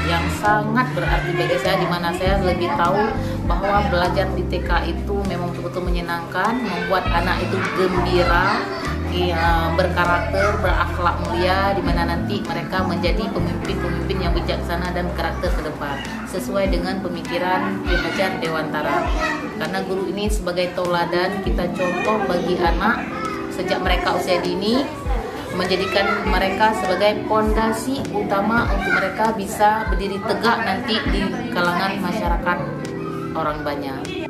yang sangat berarti bagi saya, di mana saya lebih tahu bahwa belajar di TK itu memang betul-betul menyenangkan, membuat anak itu gembira, berkarakter, berakhlak mulia, di mana nanti mereka menjadi pemimpin-pemimpin yang bijaksana dan karakter ke depan sesuai dengan pemikiran Ki Hajar Dewantara. Karena guru ini sebagai tauladan, kita contoh bagi anak sejak mereka usia dini, menjadikan mereka sebagai pondasi utama untuk mereka bisa berdiri tegak nanti di kalangan masyarakat orang banyak.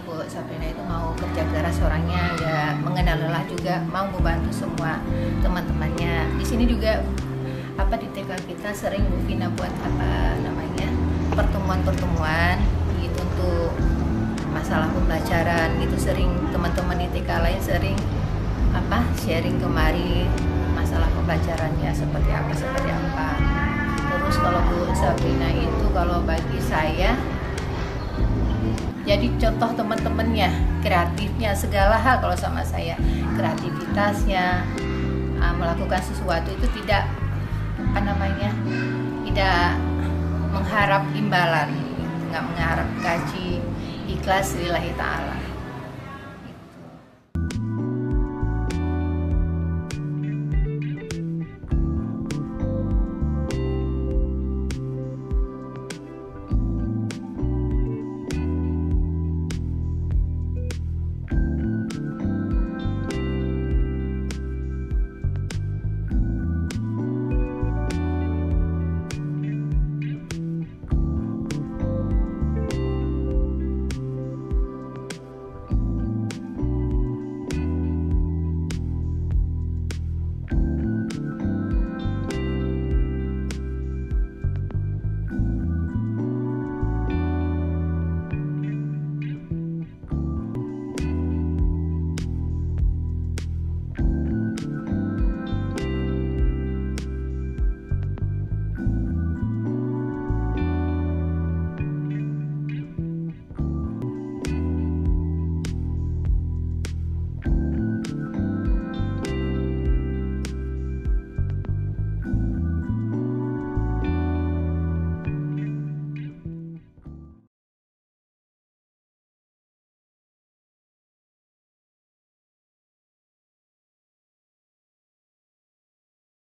Bu Sabrina itu mau kerja keras orangnya, nggak mengenal lelah juga, mau membantu semua teman-temannya. Di sini juga di TK kita sering Bu Vina buat pertemuan-pertemuan gitu untuk masalah pembelajaran gitu, sering teman-teman di TK lain sering sharing kemari masalah pembelajarannya seperti apa. Terus kalau Bu Sabrina itu kalau bagi saya jadi contoh teman-temannya, kreatifnya, segala hal kalau sama saya, kreativitasnya, melakukan sesuatu itu tidak tidak mengharap imbalan, nggak mengharap gaji, ikhlas lillahi ta'ala.